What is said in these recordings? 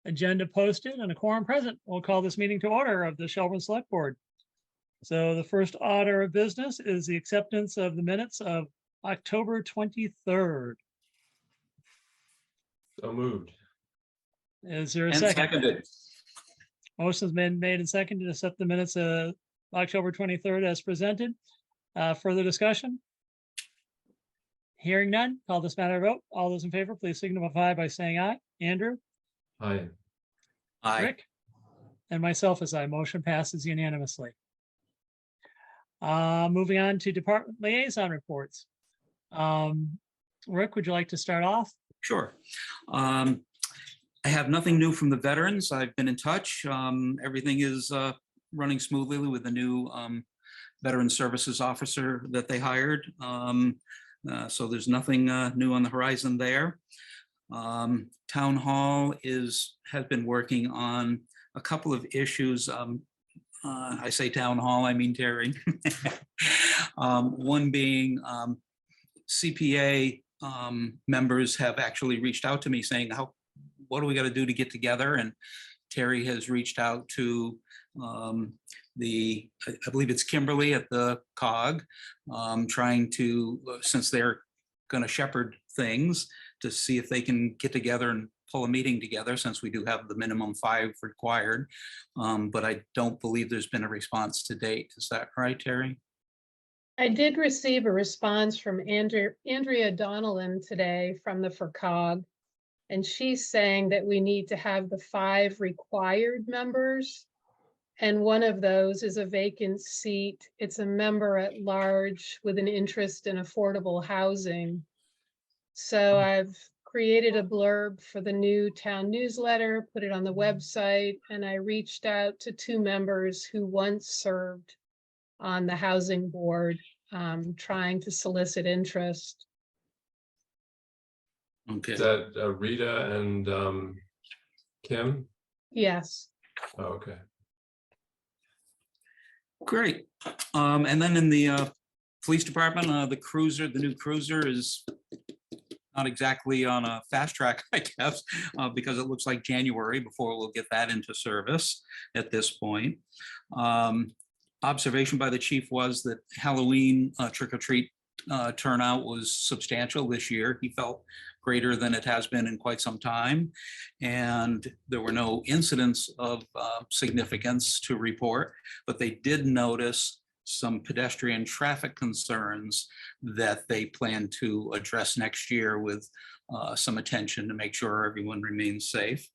Agenda posted and a quorum present. We'll call this meeting to order of the Shelburne Select Board. So the first order of business is the acceptance of the minutes of October 23rd. So moved. Is there a And second? seconded. Motion's been made and seconded to accept the minutes of October 23rd as presented. Further discussion? Hearing none, call this matter a vote. All those in favor, please signify by saying aye. Andrew? Aye. Aye. Rick? And myself as aye. Motion passes unanimously. Moving on to department liaison reports. Rick, would you like to start off? Sure. I have nothing new from the veterans. I've been in touch. Everything is running smoothly with the new veteran services officer that they hired. So there's nothing new on the horizon there. Town Hall has been working on a couple of issues. I say Town Hall, I mean Terry. One being CPA members have actually reached out to me saying, what do we got to do to get together? And Terry has reached out to I believe it's Kimberly at the COG, trying to, since they're going to shepherd things, to see if they can get together and pull a meeting together, since we do have the minimum 5 required. But I don't believe there's been a response to date. Is that right, Terry? I did receive a response from Andrea Donnellan today from the FERCOG, and she's saying that we need to have the 5 required members. And one of those is a vacant seat. It's a member at large with an interest in affordable housing. So I've created a blurb for the new town newsletter, put it on the website, and I reached out to 2 members who once served on the housing board, trying to solicit interest. Okay. Is that Rita and Kim? Yes. Oh, okay. Great. And then in the police department, the new cruiser is not exactly on a fast track, I guess, because it looks like January before we'll get that into service at this point. Observation by the chief was that Halloween trick-or-treat turnout was substantial this year. He felt greater than it has been in quite some time. And there were no incidents of significance to report, but they did notice some pedestrian traffic concerns that they plan to address next year with some attention to make sure everyone remains safe.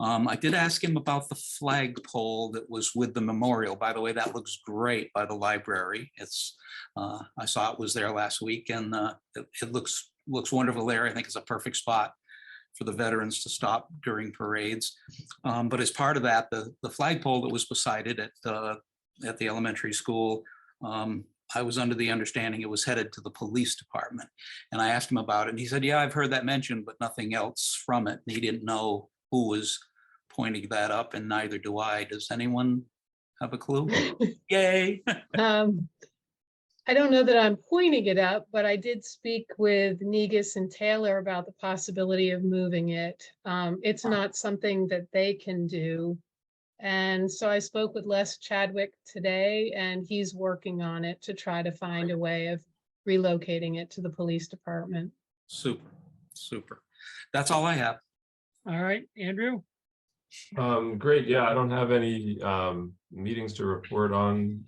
I did ask him about the flagpole that was with the memorial. By the way, that looks great by the library. It's I saw it was there last week, and it looks wonderful there. I think it's a perfect spot for the veterans to stop during parades. But as part of that, the flagpole that was beside it at the elementary school, I was under the understanding it was headed to the police department. And I asked him about it, and he said, yeah, I've heard that mentioned, but nothing else from it. And he didn't know who was pointing that up, and neither do I. Does anyone have a clue? Yay. I don't know that I'm pointing it up, but I did speak with Negus and Taylor about the possibility of moving it. It's not something that they can do. And so I spoke with Les Chadwick today, and he's working on it to try to find a way of relocating it to the police department. Super, super. That's all I have. All right, Andrew? Great. Yeah, I don't have any meetings to report on.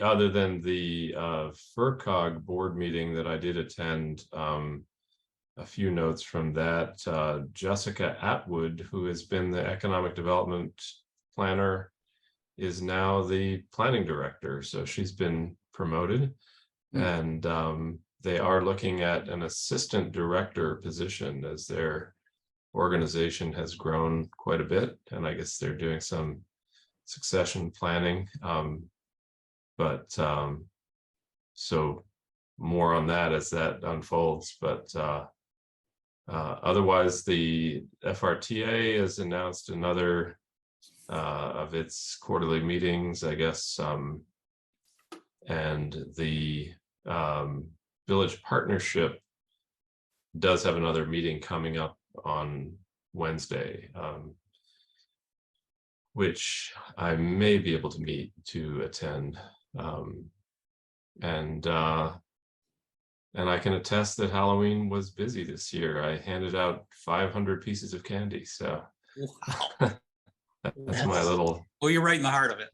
Other than the FERCOG board meeting that I did attend, a few notes from that. Jessica Atwood, who has been the economic development planner, is now the planning director. So she's been promoted, and they are looking at an assistant director position as their organization has grown quite a bit. And I guess they're doing some succession planning. So more on that as that unfolds, but otherwise the FRTA has announced another of its quarterly meetings, I guess, and the village partnership does have another meeting coming up on Wednesday, which I may be able to attend. And I can attest that Halloween was busy this year. I handed out 500 pieces of candy, so Wow. that's my little Well, you're right in the heart of it.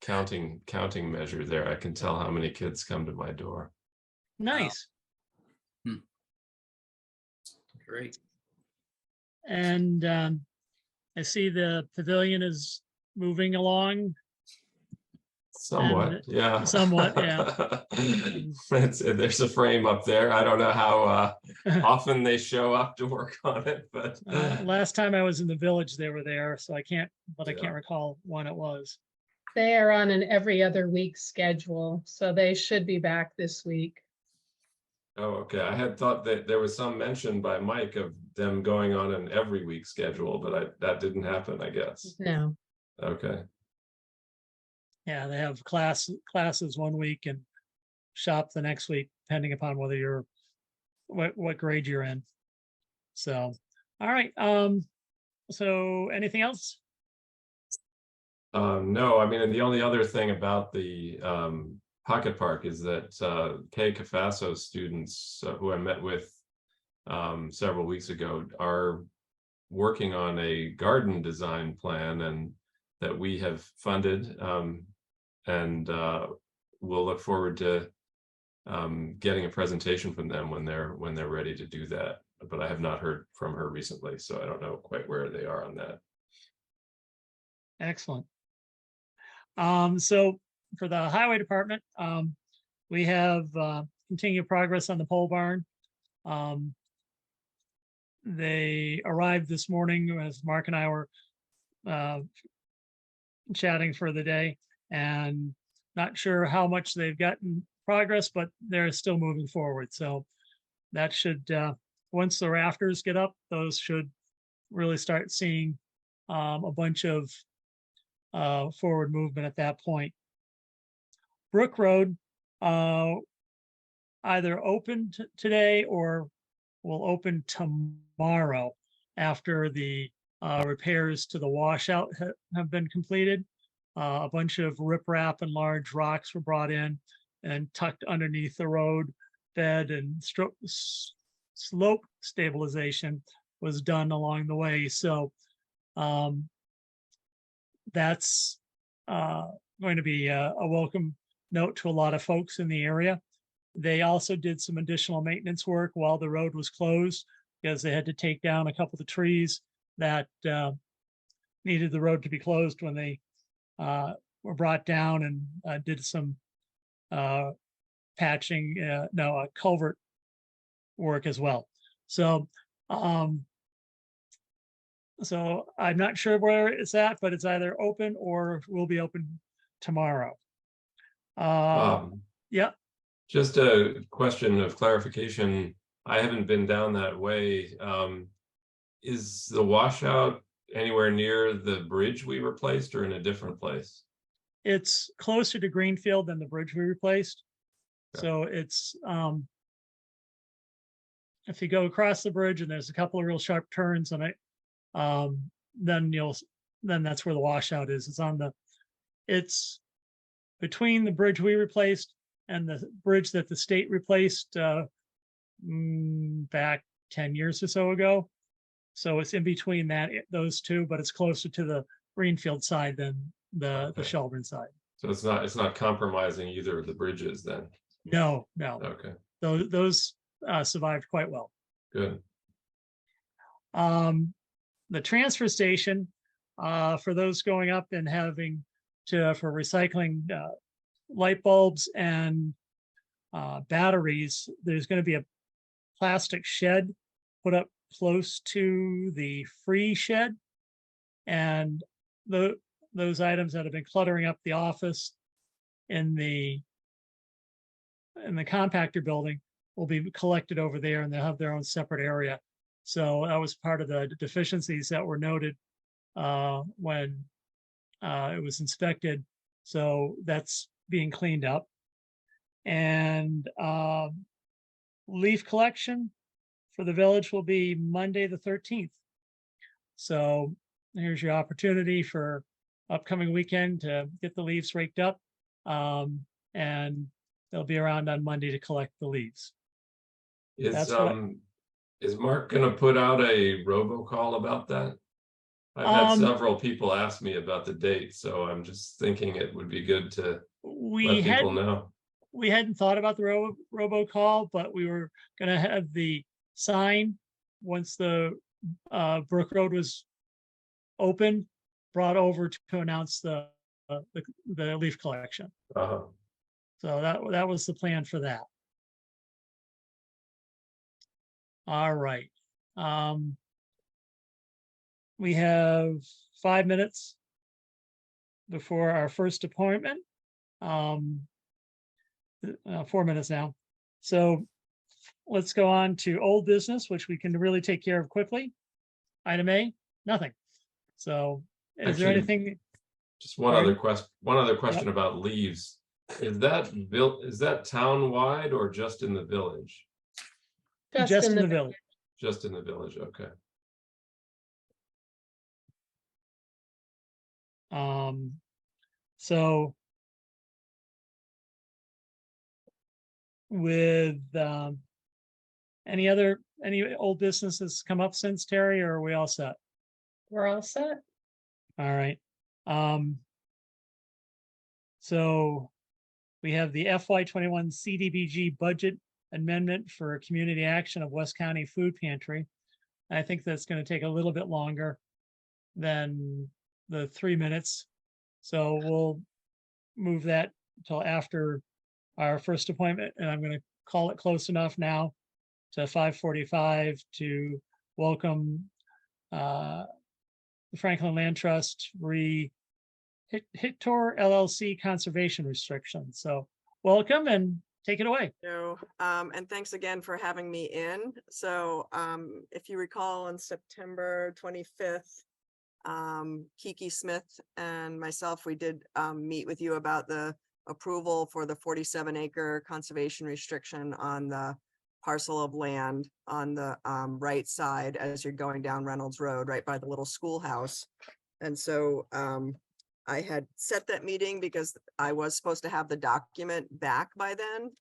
counting measure there. I can tell how many kids come to my door. Nice. Great. And I see the pavilion is moving along. Somewhat, And yeah. somewhat, yeah. There's a frame up there. I don't know how often they show up to work on it, but Last time I was in the village, they were there, so I can't Yeah. recall when it was. They are on an every other week schedule, so they should be back this week. oh, okay. I had thought that there was some mention by Mike of them going on an every week schedule, but that didn't happen, I guess. No, Okay. Yeah, they have classes one week and shop the next week, depending upon whether you're what grade you're in. So, all right. So anything else? No, I mean, and the only other thing about the Pocket Park is that K Cafaso students who I met with several weeks ago are working on a garden design plan, and that we have funded, and we'll look forward to getting a presentation from them when they're ready to do that. But I have not heard from her recently, so I don't know quite where they are on that. Excellent. So for the highway department, we have continued progress on the pole barn. They arrived this morning as Mark and I were chatting for the day, and not sure how much they've gotten progress, but they're still moving forward. So that should, once the rafters get up, those should really start seeing a bunch of forward movement at that point. Brook Road either opened today or will open tomorrow after the repairs to the washout have been completed. A bunch of riprap and large rocks were brought in and tucked underneath the road bed, and slope stabilization was done along the way. So that's going to be a welcome note to a lot of folks in the area. They also did some additional maintenance work while the road was closed, because they had to take down a couple of the trees that needed the road to be closed when they were brought down, and did some patching, culvert work as well. So so I'm not sure where it's at, but it's either open or will be open tomorrow. Yeah. Just a question of clarification. I haven't been down that way. Is the washout anywhere near the bridge we replaced, or in a different place? It's closer to Greenfield than the bridge we replaced. Okay. So it's, if you go across the bridge and there's a couple of real sharp turns on it, then that's where the washout is. It's between the bridge we replaced and the bridge that the state replaced back 10 years or so ago. So it's in between those two, but it's closer to the Greenfield side than the Shelburne side. So it's not compromising either of the bridges then? No. Okay. Those survived quite well. Good. The transfer station, for those going up and having for recycling light bulbs and batteries, there's going to be a plastic shed put up close to the free shed, and those items that have been cluttering up the office in the compactor building will be collected over there, and they'll have their own separate area. So that was part of the deficiencies that were noted when it was inspected. So that's being cleaned up. And leaf collection for the village will be Monday, the 13th. So here's your opportunity for upcoming weekend to get the leaves raked up. And they'll be around on Monday to collect the leaves. That's what Is Mark gonna put out a robocall about that? I've had several people ask me about the date, so I'm just thinking it would be good to let people know. We hadn't thought about the robocall, but we were gonna have the sign once the Brook Road was open, brought over to announce the leaf collection. Uh-huh. So that was the plan for that. All right. We have 5 minutes before our first appointment. 4 minutes now. So let's go on to old business, which we can really take care of quickly. Item A, nothing. So is there Actually, anything? Just one other question about leaves. Is that town-wide or just in the village? Just in the village. Just in the village, okay. So with any old businesses come up since, Terry, or are we all set? We're all set. All right. So we have the FY21 CDBG budget amendment for community action of West County Food Pantry. I think that's going to take a little bit longer than the 3 minutes. So we'll move that until after our first appointment, and I'm going to call it close enough now to 5:45 to welcome the Franklin Land Trust Hittor LLC conservation restrictions. So welcome and take it away. And thanks again for having me in. So if you recall, on September 25th, Kiki Smith and myself, we did meet with you about the approval for the 47-acre conservation restriction on the parcel of land on the right side as you're going down Reynolds Road, right by the little schoolhouse. And so I had set that meeting because I was supposed to have the document back by then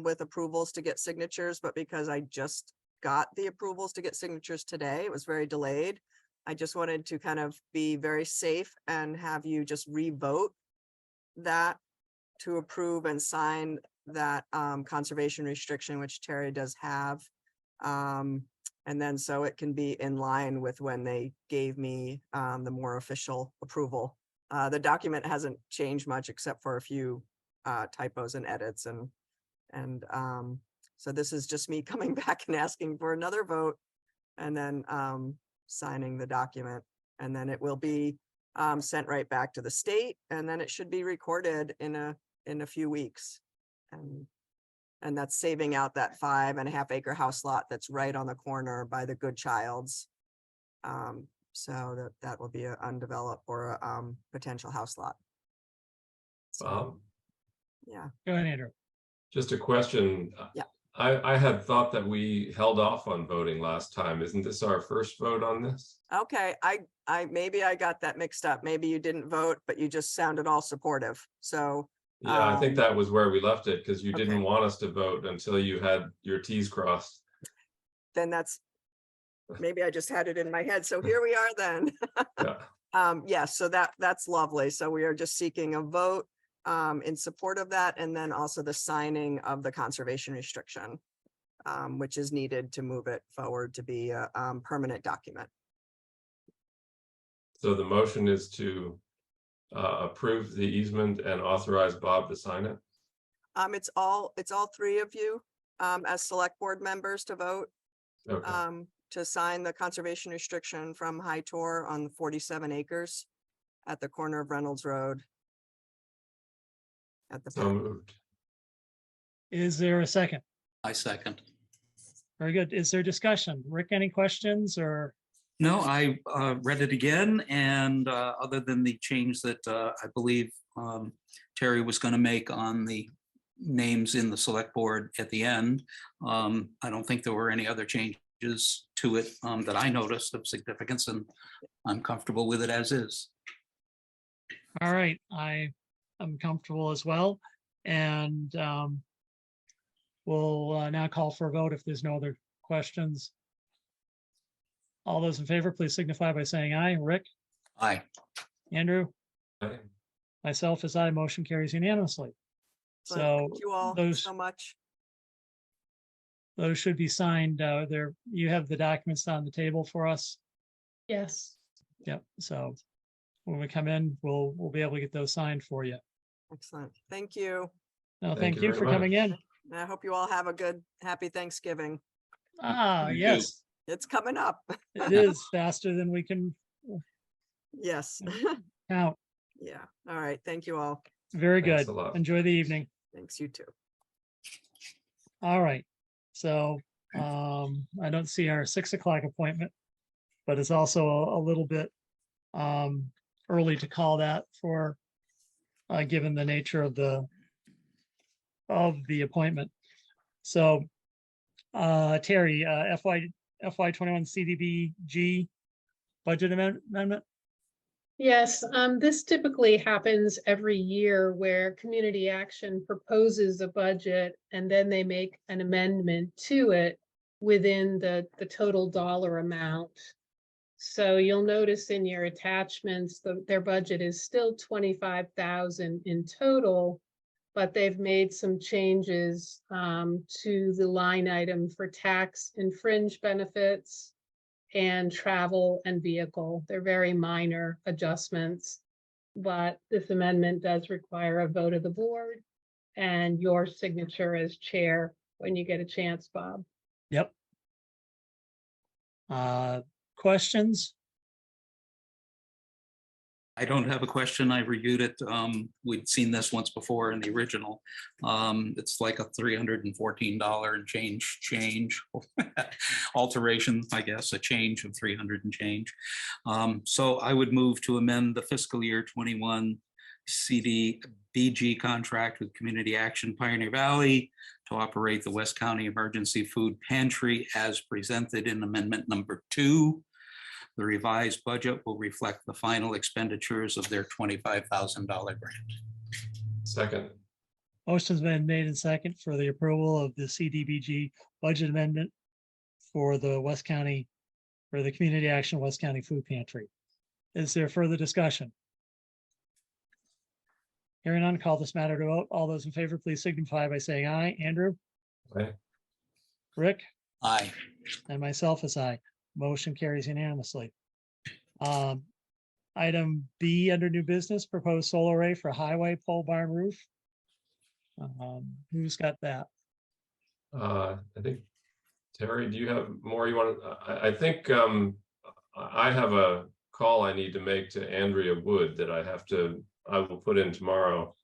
with approvals to get signatures, but because I just got the approvals to get signatures today, it was very delayed. I just wanted to kind of be very safe and have you just re-vote that to approve and sign that conservation restriction, which Terry does have. And then so it can be in line with when they gave me the more official approval. The document hasn't changed much except for a few typos and edits. And so this is just me coming back and asking for another vote and then signing the document. And then it will be sent right back to the state, and then it should be recorded in a few weeks. And that's saving out that 5.5 acre house lot that's right on the corner by the Good Child's. So that will be an undeveloped or a potential house lot. So, yeah. Go ahead, Andrew. Just a question. Yeah. I had thought that we held off on voting last time. Isn't this our first vote on this? Okay, I maybe I got that mixed up. Maybe you didn't vote, but you just sounded all supportive. So yeah, I think that was where we left it because you okay. didn't want us to vote until you had your T's crossed. Then that's maybe I just had it in my head. So here we are then. Yeah. Yes, so that's lovely. So we are just seeking a vote in support of that, and then also the signing of the conservation restriction, which is needed to move it forward to be a permanent document. So the motion is to approve the easement and authorize Bob to sign it? It's all three of you as select board members to vote. Okay. To sign the conservation restriction from High Tor on 47 acres at the corner of Reynolds Road. At the So moved. Is there a second? I second. Very good. Is there discussion? Rick, any questions or? No, I read it again, and other than the change that I believe Terry was going to make on the names in the select board at the end, I don't think there were any other changes changes to it that I noticed of significance, and I'm comfortable with it as is. All right, I am comfortable as well. And we'll now call for a vote if there's no other questions. All those in favor, please signify by saying aye. Rick, Aye. Andrew, Aye. myself as aye, motion carries unanimously. So So thank you all those, so much. those should be signed. There, you have the documents on the table for us. Yes. Yep, so when we come in, we'll be able to get those signed for you. Excellent. Thank you. No, Thank thank you you very for coming much. in. And I hope you all have a good, happy Thanksgiving. Ah, You too. yes, It's coming up. it is faster than we can Yes. count. Yeah. All right. Thank you all. Very Thanks good. a lot. Enjoy the evening. Thanks. You too. All right. So I don't see our 6 o'clock appointment, but it's also a little bit early to call that for given the nature of the appointment. So Terry, FY21 CDBG budget amendment. Yes, this typically happens every year where Community Action proposes a budget and then they make an amendment to it within the total dollar amount. So you'll notice in your attachments, their budget is still 25,000 in total, but they've made some changes to the line item for tax and fringe benefits and travel and vehicle. They're very minor adjustments, but this amendment does require a vote of the board and your signature as chair when you get a chance, Bob. Yep. Questions? I don't have a question. I reviewed it. We'd seen this once before in the original. It's like a $314 and change alteration, I guess, a change of 300 and change. So I would move to amend the fiscal year 21 CDBG contract with Community Action Pioneer Valley to operate the West County Emergency Food Pantry as presented in amendment number 2. The revised budget will reflect the final expenditures of their $25,000 grant. Second. Motion's been made and second for the approval of the CDBG budget amendment for the West County, for the Community Action West County Food Pantry. Is there further discussion? Hearing none, call this matter to vote. All those in favor, please signify by saying aye. Andrew, Aye. Rick, Aye. and myself as aye. Motion carries unanimously. Item B under new business, proposed solar array for highway pole barn roof. Who's got that? I think, Terry, do you have more you want to, I think I have a call I need to make to Andrea Wood that I will put in tomorrow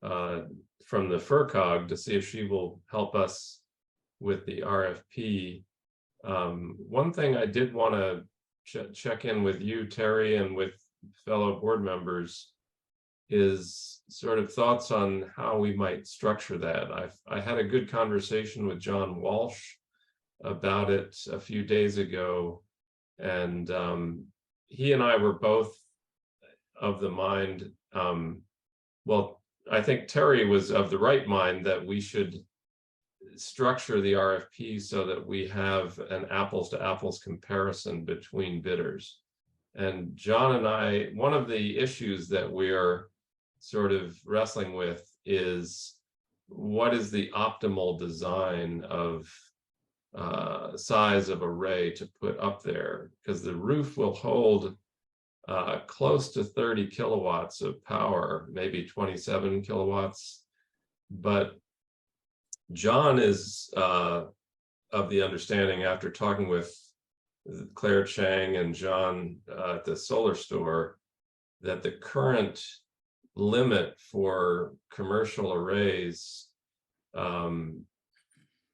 from the FERCog to see if she will help us with the RFP. One thing I did want to check in with you, Terry, and with fellow board members is sort of thoughts on how we might structure that. I had a good conversation with John Walsh about it a few days ago, and he and I were both of the mind, well, I think Terry was of the right mind that we should structure the RFP so that we have an apples to apples comparison between bidders. And John and I, one of the issues that we're sort of wrestling with is what is the optimal design of size of array to put up there, because the roof will hold close to 30 kilowatts of power, maybe 27 kilowatts, but John is of the understanding, after talking with Claire Chang and John at the solar store, that the current limit for commercial arrays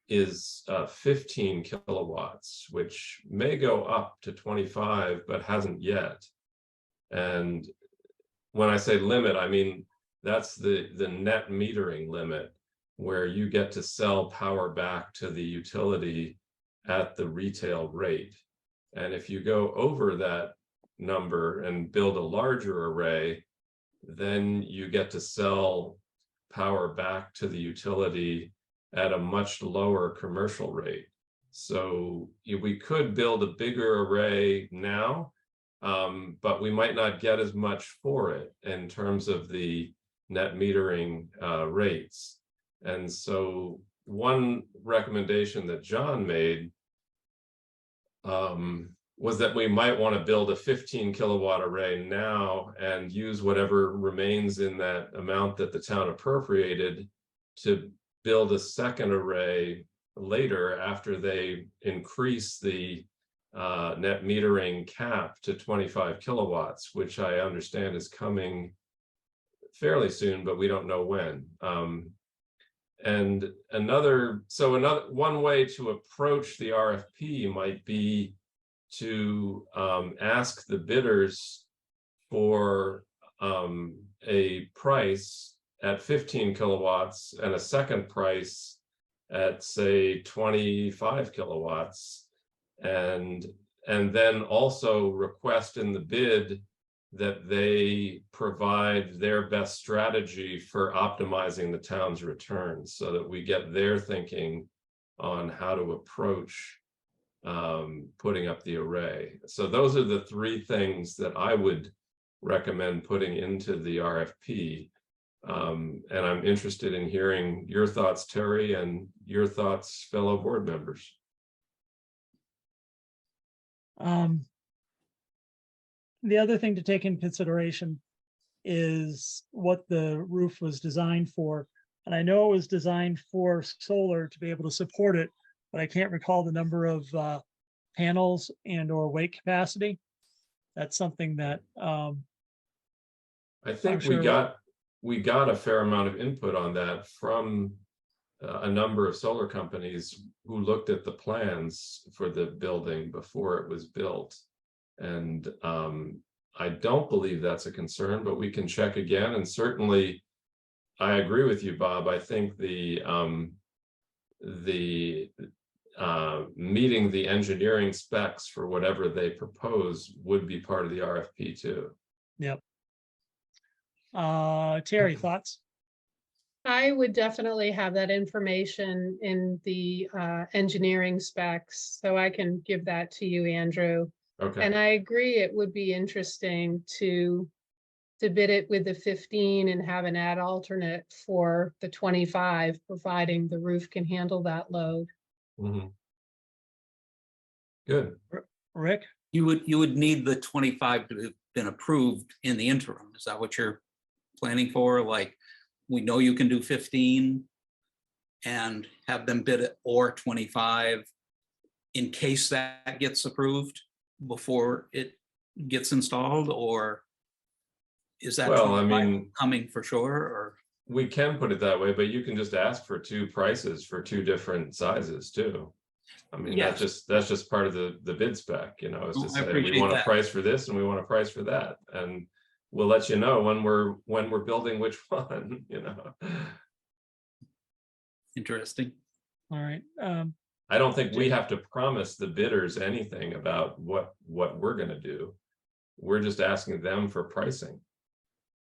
is 15 kilowatts, which may go up to 25, but hasn't yet. And when I say limit, I mean that's the net metering limit, where you get to sell power back to the utility at the retail rate. And if you go over that number and build a larger array, then you get to sell power back to the utility at a much lower commercial rate. So we could build a bigger array now, but we might not get as much for it in terms of the net metering rates. And so one recommendation that John made was that we might want to build a 15 kilowatt array now and use whatever remains in that amount that the town appropriated to build a second array later after they increase the net metering cap to 25 kilowatts, which I understand is coming fairly soon, but we don't know when. And one way to approach the RFP might be to ask the bidders for a price at 15 kilowatts and a second price at, say, 25 kilowatts, and then also request in the bid that they provide their best strategy for optimizing the town's returns, so that we get their thinking on how to approach putting up the array. So those are the three things that I would recommend putting into the RFP. And I'm interested in hearing your thoughts, Terry, and your thoughts, fellow board members. The other thing to take in consideration is what the roof was designed for. And I know it was designed for solar to be able to support it, but I can't recall the number of panels and or weight capacity. That's something that I think sure we got a fair amount of input on that from a number of solar companies who looked at the plans for the building before it was built. And I don't believe that's a concern, but we can check again. And certainly I agree with you, Bob. I think the meeting the engineering specs for whatever they propose would be part of the RFP too. Yep. Terry, thoughts? I would definitely have that information in the engineering specs, so I can give that to you, Andrew. Okay. And I agree, it would be interesting to bid it with the 15 and have an ad alternate for the 25, providing the roof can handle that load. Mm-hmm. Good. Rick? You would need the 25 to have been approved in the interim. Is that what you're planning for? Like, we know you can do 15 and have them bid it, or 25 in case that gets approved before it gets installed, or is that Well, I mean, coming for sure? Or we can put it that way, but you can just ask for two prices for two different sizes too. I mean, Yes. that's just part of the bid spec, is Oh, to I say we appreciate want a that. price for this and we want a price for that, and we'll let you know when we're building which one. interesting. All right. I don't think we have to promise the bidders anything about what we're going to do. We're just asking them for pricing.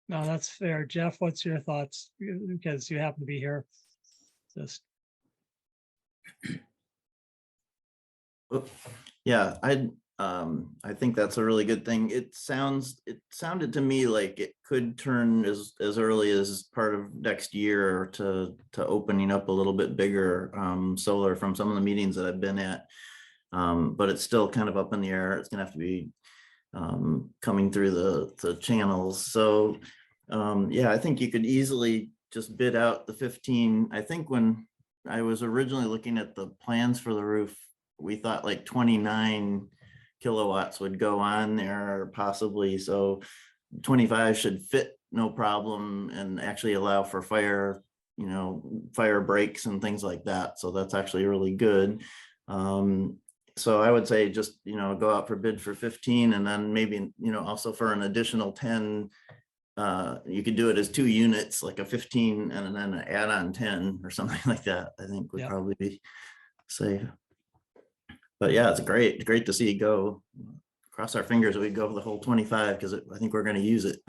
No, that's fair. Jeff, what's your thoughts? Because you happen to be here. Just Yeah, I think that's a really good thing. It sounded to me like it could turn as early as part of next year to opening up a little bit bigger solar from some of the meetings that I've been at. But it's still kind of up in the air. It's gonna have to be coming through the channels. So yeah, I think you could easily just bid out the 15. I think when I was originally looking at the plans for the roof, we thought like 29 kilowatts would go on there possibly. So 25 should fit no problem and actually allow for fire breaks and things like that. So that's actually really good. So I would say just, go out for bid for 15, and then maybe, also for an additional 10, you could do it as 2 units, like a 15 and then an add-on 10 or something like that. I think would Yep. probably be safe. But yeah, it's great to see it go. Cross our fingers we go for the whole 25 because I think we're going to use it.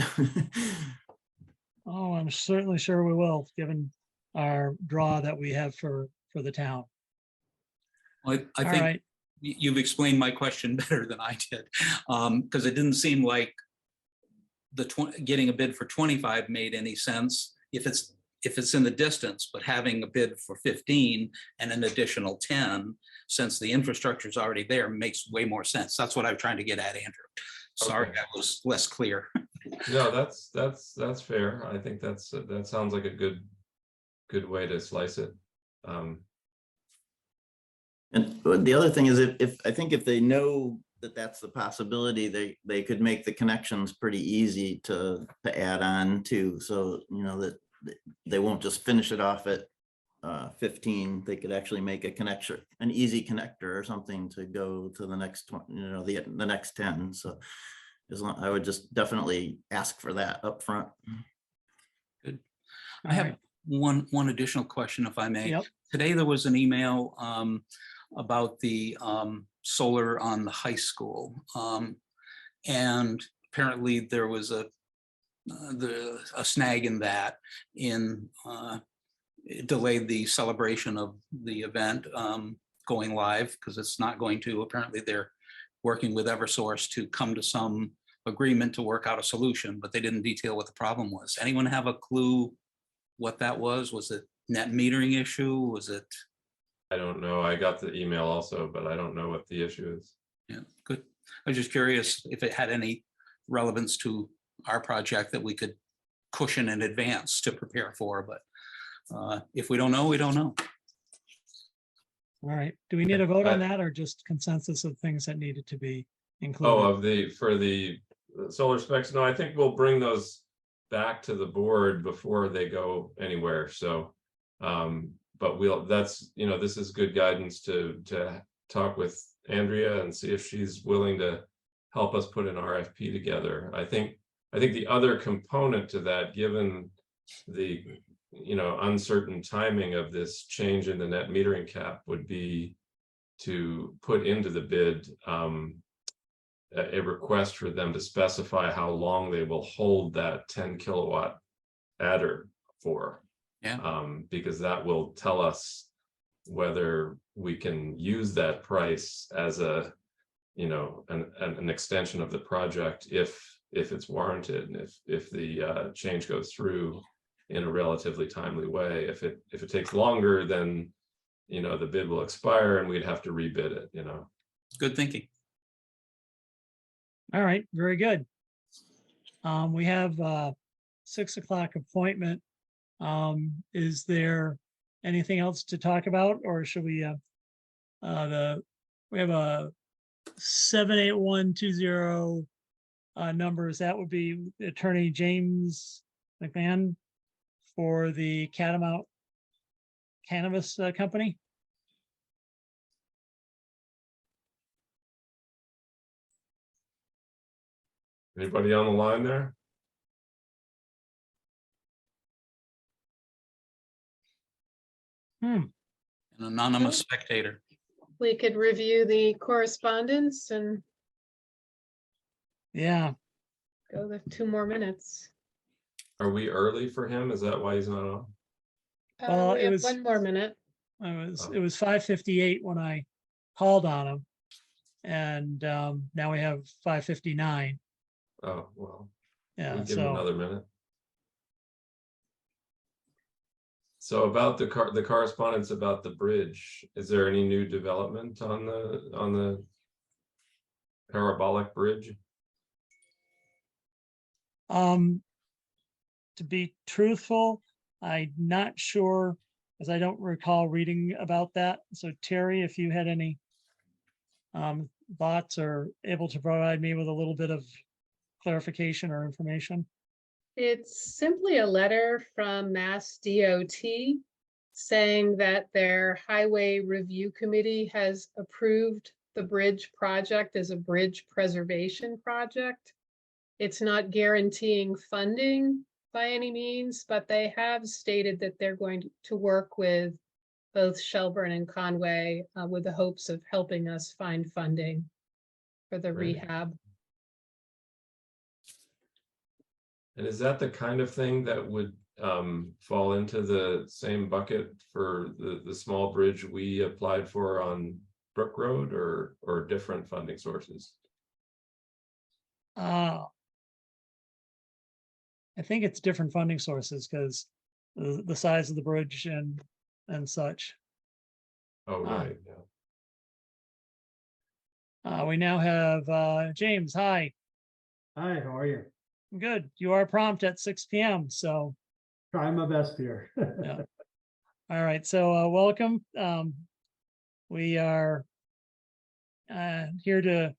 Oh, I'm certainly sure we will, given our draw that we have for the town. I All think right. you've explained my question better than I did, because it didn't seem like getting a bid for 25 made any sense if it's in the distance, but having a bid for 15 and an additional 10, since the infrastructure is already there, makes way more sense. That's what I'm trying to get at, Andrew. Sorry, Okay. that was less clear. No, that's fair. I think that sounds like a good way to slice it. And the other thing is if I think if they know that that's the possibility, they could make the connections pretty easy to add on to. So, that they won't just finish it off at 15. They could actually make a connection, an easy connector or something to go to the next one, the next 10. So I would just definitely ask for that up front. Good. All I have right. one additional question, if I may. Yep. Today, there was an email about the solar on the high school. And apparently there was a snag in that it delayed the celebration of the event going live because it's not going to. Apparently they're working with Eversource to come to some agreement to work out a solution, but they didn't detail what the problem was. Anyone have a clue what that was? Was it net metering issue? Was it? I don't know. I got the email also, but I don't know what the issue is. Yeah, good. I was just curious if it had any relevance to our project that we could cushion in advance to prepare for, but if we don't know, we don't know. All right. Do we need a vote on that or just consensus of things that needed to be included? Oh, for the solar specs? No, I think we'll bring those back to the board before they go anywhere. So, but this is good guidance to talk with Andrea and see if she's willing to help us put an RFP together. I think the other component to that, given the uncertain timing of this change in the net metering cap, would be to put into the bid a request for them to specify how long they will hold that 10 kilowatt adder for. Yeah. Because that will tell us whether we can use that price as an extension of the project if it's warranted, and if the change goes through in a relatively timely way. If it takes longer, then the bid will expire and we'd have to rebid it. Good thinking. All right, very good. We have 6 o'clock appointment. Is there anything else to talk about, or should we? We have a 78120 numbers. That would be Attorney James McMahon for the Catamount Cannabis Company. Anybody on the line there? An anonymous spectator. We could review the correspondence and Yeah. go the 2 more minutes. Are we early for him? Is that why he's not on? Well, We it have was- 1 more minute. It was 5:58 when I called on him, and now we have 5:59. Oh, well, Yeah. we'll give him So another minute. So about the correspondence about the bridge, is there any new development on the parabolic bridge? to be truthful, I'm not sure, as I don't recall reading about that. So Terry, if you had any thoughts or able to provide me with a little bit of clarification or information. It's simply a letter from Mass DOT saying that their Highway Review Committee has approved the bridge project as a bridge preservation project. It's not guaranteeing funding by any means, but they have stated that they're going to work with both Shelburne and Conway with the hopes of helping us find funding for the Great. rehab. And is that the kind of thing that would fall into the same bucket for the small bridge we applied for on Brook Road, or different funding sources? I think it's different funding sources because the size of the bridge and such. Oh, Ah. right, yeah. We now have James. Hi. Hi, how are you? Good. You are prompt at 6 p.m. So, Trying my best here. yeah. All right. So, welcome. We are here to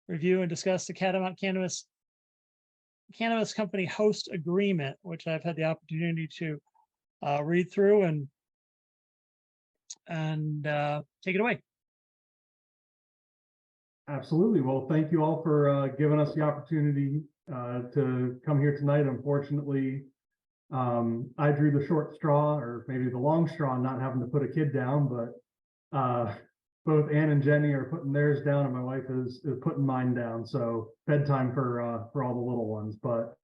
review and discuss the Catamount Cannabis Company host agreement, which I've had the opportunity to read through and take it away. Absolutely. Well, thank you all for giving us the opportunity to come here tonight. Unfortunately, I drew the short straw, or maybe the long straw, not having to put a kid down, but both Ann and Jenny are putting theirs down, and my wife is putting mine down. So bedtime for all the little ones. But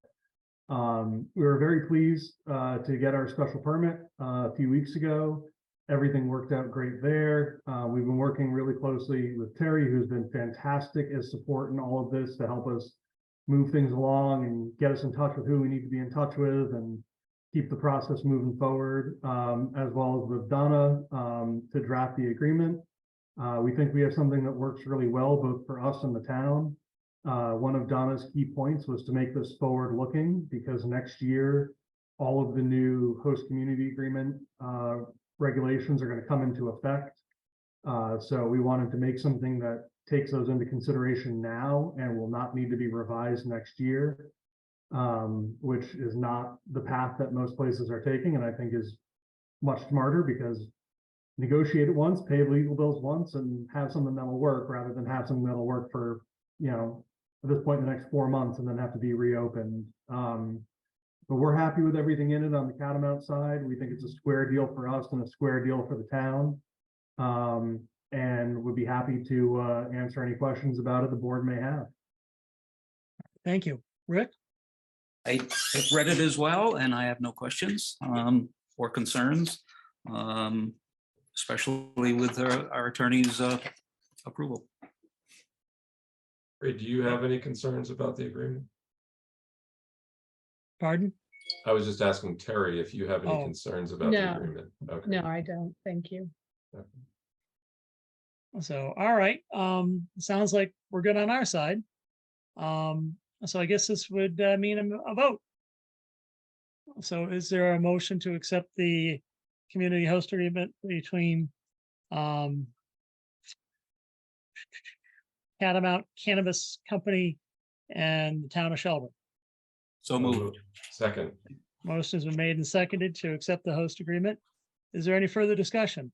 we were very pleased to get our special permit a few weeks ago. Everything worked out great there. We've been working really closely with Terry, who's been fantastic as support in all of this to help us move things along and get us in touch with who we need to be in touch with and keep the process moving forward, as well as with Donna to draft the agreement. We think we have something that works really well, both for us and the town. One of Donna's key points was to make this forward looking, because next year, all of the new host community agreement regulations are going to come into effect. So we wanted to make something that takes those into consideration now and will not need to be revised next year, which is not the path that most places are taking, and I think is much smarter, because negotiate it once, pay legal bills once, and have something that'll work, rather than have something that'll work for, at this point in the next 4 months and then have to be reopened. But we're happy with everything in it on the Catamount side. We think it's a square deal for us and a square deal for the town. And would be happy to answer any questions about it the board may have. Thank you. Rick? I read it as well, and I have no questions or concerns, especially with our attorney's approval. Ray, do you have any concerns about the agreement? Pardon? I was just asking Terry if you have any Oh. concerns about the No. agreement. Okay. No, I don't. Thank you. So, all right. Sounds like we're good on our side. So I guess this would mean a vote. So is there a motion to accept the community host agreement between Catamount Cannabis Company and the town of Shelburne? So moved. Second. Motion has been made and seconded to accept the host agreement. Is there any further discussion?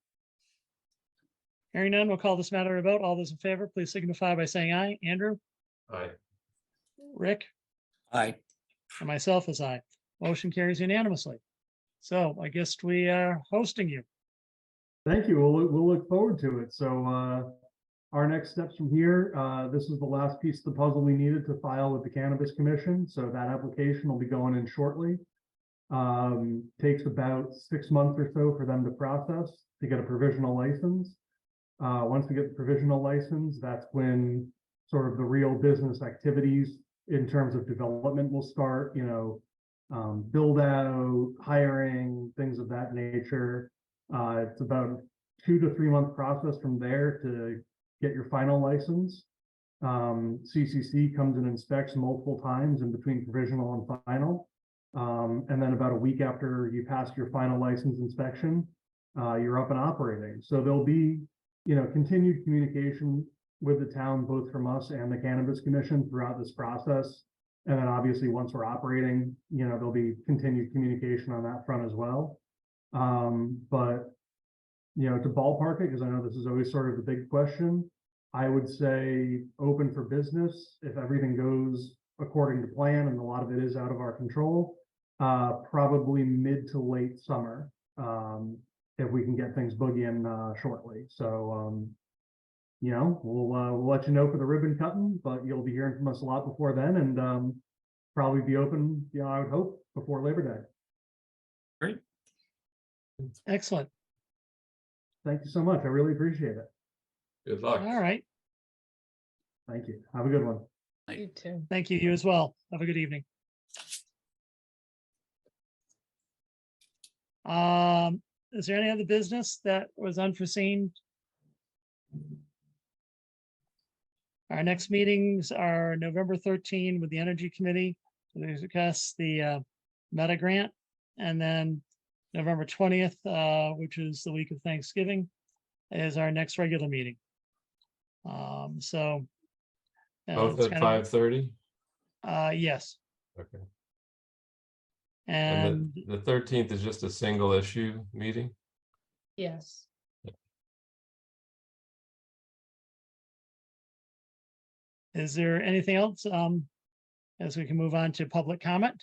Hearing none, we'll call this matter to vote. All those in favor, please signify by saying aye. Andrew? Aye. Rick? Aye. And myself is aye. Motion carries unanimously. So I guess we are hosting you. Thank you. We'll look forward to it. So our next steps from here, this is the last piece of the puzzle we needed to file with the Cannabis Commission. So that application will be going in shortly. Takes about 6 months or so for them to process to get a provisional license. Once we get the provisional license, that's when sort of the real business activities in terms of development will start, build out, hiring, things of that nature. It's about a 2 to 3 month process from there to get your final license. CCC comes and inspects multiple times in between provisional and final. And then about a week after you pass your final license inspection, you're up and operating. So there'll be, continued communication with the town, both from us and the Cannabis Commission throughout this process. And then obviously once we're operating, there'll be continued communication on that front as well. But, to ballpark it, because I know this is always sort of the big question, I would say open for business if everything goes according to plan, and a lot of it is out of our control, probably mid to late summer. if we can get things boogieing shortly. So, you know, we'll let you know for the ribbon cutting, but you'll be hearing from us a lot before then, and probably be open, you know, I would hope, before Labor Day. Great. Excellent. Thank you so much. I really appreciate it. Good luck. All right. Thank you. Have a good one. You too. Thank you. You as well. Have a good evening. Is there any other business that was unforeseen? Our next meetings are November 13 with the Energy Committee to discuss the Meta grant, and then November 20th, which is the week of Thanksgiving, is our next regular meeting. So Both it's at kind of- 5:30? yes, Okay. and The 13th is just a single issue meeting? Yes. is there anything else as we can move on to public comment?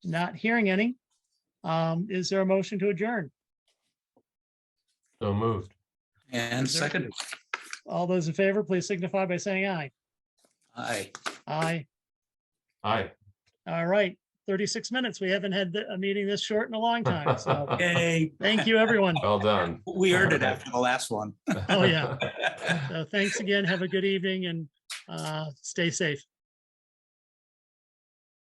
Not hearing any. Is there a motion to adjourn? So moved. And Is there- seconded. All those in favor, please signify by saying aye. Aye. Aye. Aye. All right, 36 minutes. We haven't had a meeting this short in a long time. So Yay. thank you, everyone. Well done. We earned it after the last one. Oh, yeah. So thanks again. Have a good evening and stay safe.